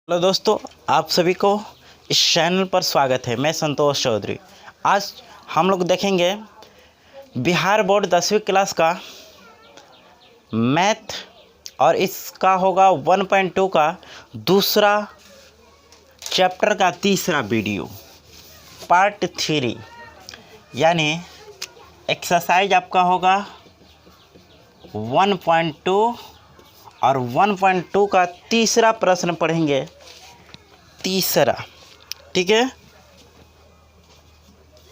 Hello दोस्तों, आप सभी को इस चैनल पर स्वागत है। मैं संतोष चौधरी। आज हम लोग देखेंगे बिहार बोर्ड 10वीं क्लास का मैथ और इसका होगा 1.2 का दूसरा चैप्टर का तीसरा वीडियो पार्ट 3, यानी एक्सरसाइज आपका होगा 1.2 और 1.2 का तीसरा प्रश्न पढ़ेंगे। तीसरा, ठीक है,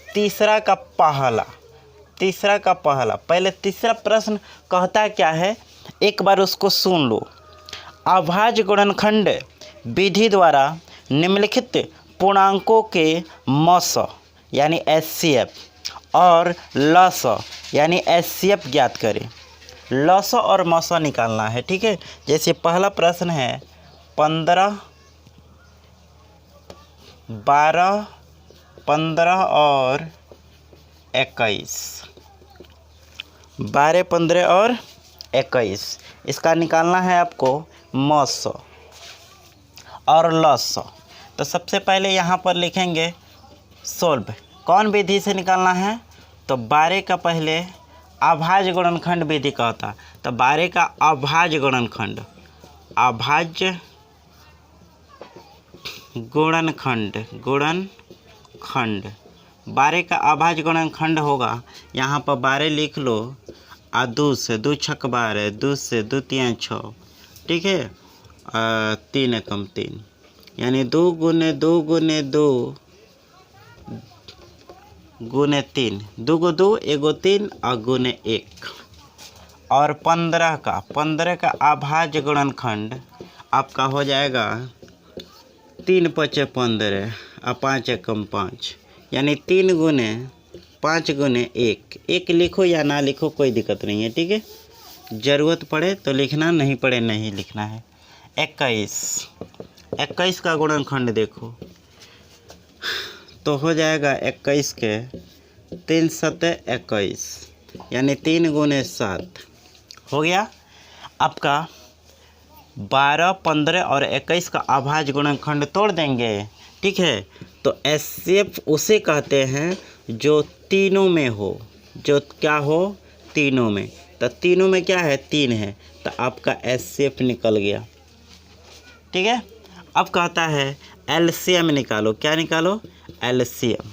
तीसरा का पहला पहले तीसरा प्रश्न कहता क्या है, एक बार उसको सुन लो। अभाज्य गुणनखंड विधि द्वारा निम्नलिखित पूर्णांकों के मस यानी एचसीएफ और लस यानी एचसीएफ ज्ञात करें। लस और मस निकालना है, ठीक है। जैसे पहला प्रश्न है 15, 12, 15 और 21, 12, 15 और 21 इसका निकालना है आपको मस और लस। तो सबसे पहले यहाँ पर लिखेंगे सोल्व। कौन विधि से निकालना है? तो 12 का पहले अभाज्य गुणनखंड विधि कहता, तो 12 का अभाज्य गुणनखंड 12 का अभाज्य गुणनखंड होगा। यहाँ पर 12 लिख लो, और 2 से 2 छक 12, 2 से 2 3 6, ठीक है। 3 एकम 3 यानी 2 गुने 2 गुने 2 गुने 3, 2 को 2 एगो 3 और गुने 1। और 15 का अभाज्य गुणनखंड आपका हो जाएगा 3 5 15 और 5 एकम 5, यानी 3 गुने 5 गुने 1। 1 लिखो या ना लिखो कोई दिक्कत नहीं है, ठीक है। ज़रूरत पड़े तो लिखना, नहीं पड़े नहीं लिखना है। 21 का गुणनखंड देखो तो हो जाएगा 21 के 3 7 21, यानी 3 गुने 7 हो गया आपका। 12, 15 और 21 का अभाज्य गुणनखंड तोड़ देंगे, ठीक है। तो एचसीएफ उसे कहते हैं जो तीनों में हो, जो क्या हो, तीनों में। तो तीनों में क्या है, 3 है, तो आपका एचसीएफ निकल गया, ठीक है। अब कहता है एलसीएम निकालो। क्या निकालो? एलसीएम।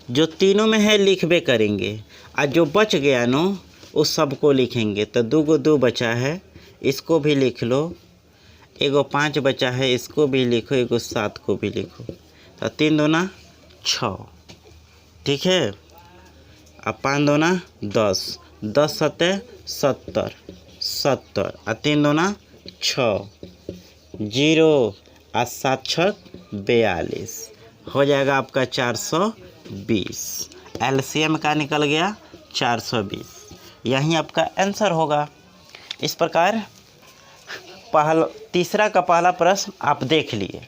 जो तीनों में है लिखबे करेंगे, और जो बच गया नो उस सबको लिखेंगे। तो 2 को 2 बचा है, इसको भी लिख लो। एगो 5 बचा है, इसको भी लिखो। एगो 7 को भी लिखो। तो 3 दूना 6, ठीक है। अब 5 दूना 10, 10 7 70, 70 और 3 दूना 6, 0 और 7 6 42 हो जाएगा आपका 420। एलसीएम का निकल गया 420। यही आपका आंसर होगा। इस प्रकार तीसरा का पहला प्रश्न आप देख लिए।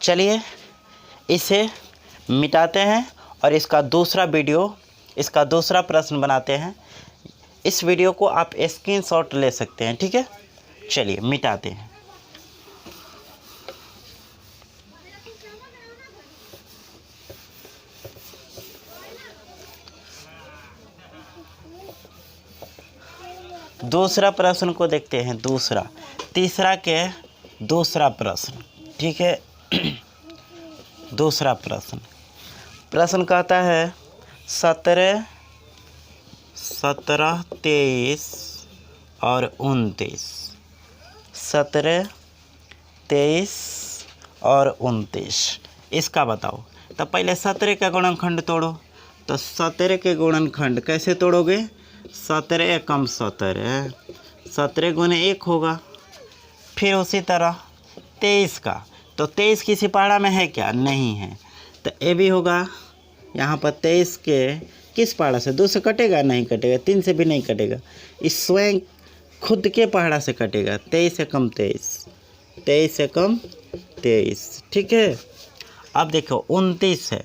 चलिए इसे मिटाते हैं और इसका दूसरा प्रश्न बनाते हैं। इस वीडियो को आप स्क्रीनशॉट ले सकते हैं, ठीक है। चलिए मिटाते हैं। दूसरा प्रश्न को देखते हैं। तीसरा के दूसरा प्रश्न, ठीक है। दूसरा प्रश्न कहता है 17, 23 और 29। 17, 23 और 29 इसका बताओ। तो पहले 17 का गुणनखंड तोड़ो। तो 17 के गुणनखंड कैसे तोड़ोगे? 17 एकम 17, 17 गुने 1 होगा। फिर उसी तरह 23 का, तो 23 किसी पारा में है क्या? नहीं है। तो ये भी होगा। यहाँ पर 23 के किस पहाड़ा से? 2 से कटेगा? नहीं कटेगा। 3 से भी नहीं कटेगा। इस स्वयं खुद के पहाड़ा से कटेगा। 23 एकम 23, 23 एकम 23, ठीक है। अब देखो 29 है,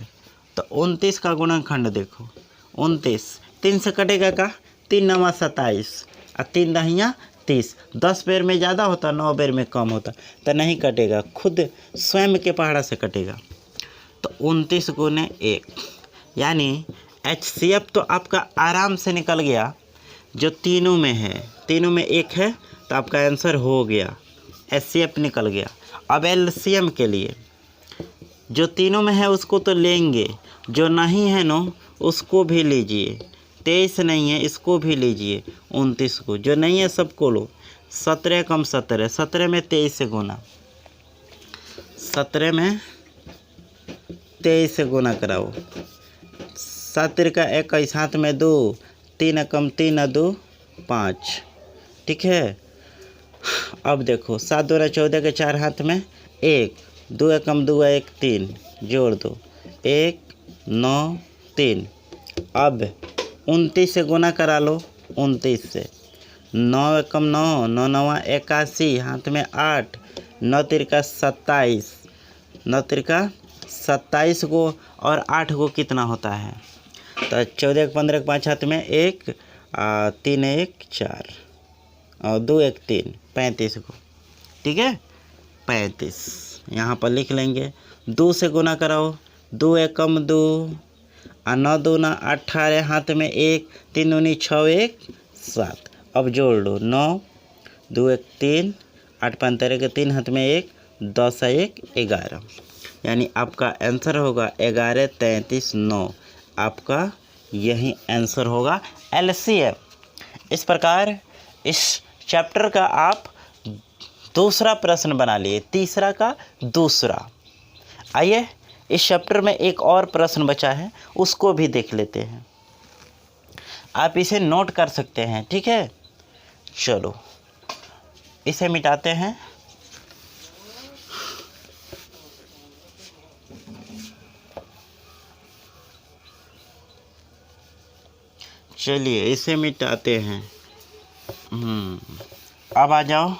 तो 29 का गुणनखंड देखो। 29 3 से कटेगा का? 3 नवा 27 और 3 दहिया 30। 10 बेर में ज़्यादा होता, 9 बेर में कम होता, तो नहीं कटेगा, खुद स्वयं के पहाड़ा से कटेगा। तो 29 गुने 1 यानी HCF तो आपका आराम से निकल गया, जो तीनों में है, तीनों में 1 है, तो आपका आंसर हो गया, HCF निकल गया। अब LCM के लिए जो तीनों में है उसको तो लेंगे, जो नहीं है ना उसको भी लीजिए। 23 नहीं है, इसको भी लीजिए। 29 को, जो नहीं है सबको लो। 17 कम 17, 17 में 23 से गुना, 17 में 23 से गुना कराओ। 7 का 21, हाथ में 2, 3 कम 3 2 5, ठीक है। अब देखो 7 2 14 के 4, हाथ में 1, 2 कम 2 1 3, जोड़ दो 1 9 3। अब 29 से गुना करा लो, 29 से 9 कम 9, 9 9 81, हाथ में 8, 9 3 27, 9 3 27 को और 8 को कितना होता है, तो 14 15 5, हाथ में 1, 3 1 4 और 2 1 3, 35 को, ठीक है। 35 यहाँ पर लिख लेंगे। 2 से गुना कराओ, 2 1 कम 2 और 9 2 18, हाथ में 1, 3 दूनी 6 1 7। अब जोड़ लो, 9 2 1 3, 8 5 13 के 3, हाथ में 1, 10 1 11, यानी आपका आंसर होगा 11 33 9। आपका यही आंसर होगा LCM। इस प्रकार इस चैप्टर का आप दूसरा प्रश्न बना लिए, तीसरा का दूसरा। आइए इस चैप्टर में एक और प्रश्न बचा है, उसको भी देख लेते हैं। आप इसे नोट कर सकते हैं, ठीक है। चलो इसे मिटाते हैं। चलिए इसे मिटाते हैं। अब आ जाओ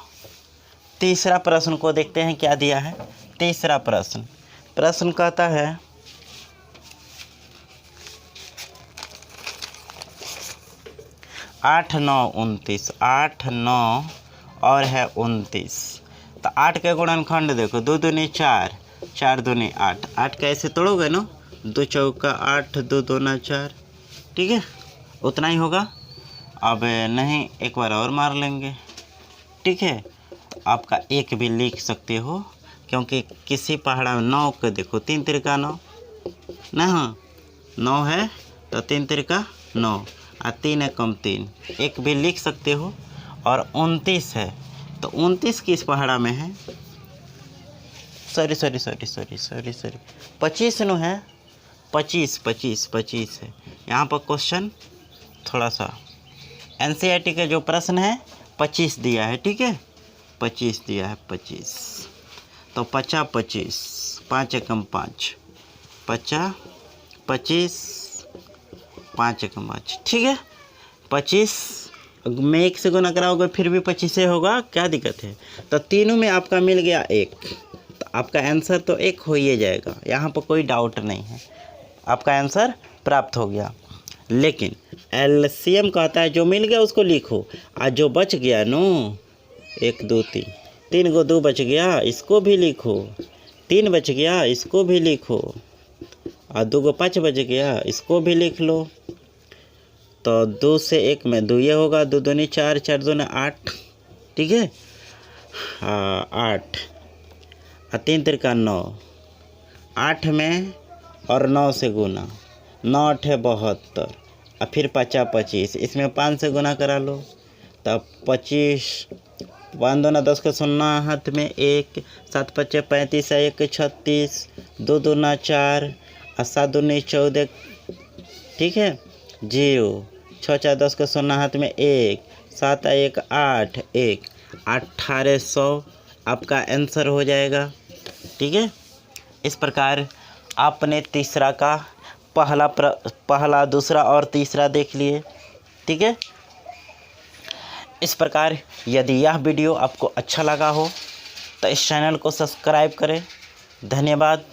तीसरा प्रश्न को देखते हैं क्या दिया है। तीसरा प्रश्न कहता है 8 9 29, 8 9 और है 29। तो 8 के गुणनखंड देखो, 2 दूनी 4, 4 दूनी 8, 8 कैसे तोड़ोगे ना, 2 चौका 8, 2 दूना 4, ठीक है, उतना ही होगा। अब नहीं एक बार और मार लेंगे, ठीक है। तो आपका 1 भी लिख सकते हो, क्योंकि किसी पहाड़ा में 9 को देखो, 3 3 9 ना, 9 है तो 3 3 9 और 3 कम 3, 1 भी लिख सकते हो। और 29 है, तो 29 किस पहाड़ा में है, सॉरी 25 नो है, 25 है। यहाँ पर क्वेश्चन थोड़ा सा NCERT के जो प्रश्न है 25 दिया है, ठीक है, 25 दिया है, 25। तो 50 25, 5 एकम 5, 50 25, 5 एकम 5, ठीक है। 25 में 1 से गुना कराओगे फिर भी 25 से होगा, क्या दिक्कत है। तो तीनों में आपका मिल गया 1, तो आपका आंसर तो 1 हो ही जाएगा, यहाँ पर कोई डाउट नहीं है, आपका आंसर प्राप्त हो गया। लेकिन LCM कहता है जो मिल गया उसको लिखो, और जो बच गया नो 1 2 3, 3 को 2 बच गया, इसको भी लिखो, 3 बच गया, इसको भी लिखो, और 2 को 5 बच गया, इसको भी लिख लो। तो 2 से 1 में 2 ये होगा, 2 दूनी 4, 4 दूनी 8, ठीक है, हाँ 8 और 3 3 9, 8 में और 9 से गुना, 9 8 है 72 और फिर 50 25, इसमें 5 से गुना करा लो, तब 25, 5 दूना 10 का 0, हाथ में 1, 7 5 35, 1 36, 2 दूना 4 और 7 दूनी 14, ठीक है, 0, 6 4 10 का 0, हाथ में 1, 7 1 8, 1 1800 आपका आंसर हो जाएगा, ठीक है। इस प्रकार आपने तीसरा का पहला दूसरा और तीसरा देख लिए, ठीक है। इस प्रकार यदि यह वीडियो आपको अच्छा लगा हो तो इस चैनल को सब्सक्राइब करें। धन्यवाद।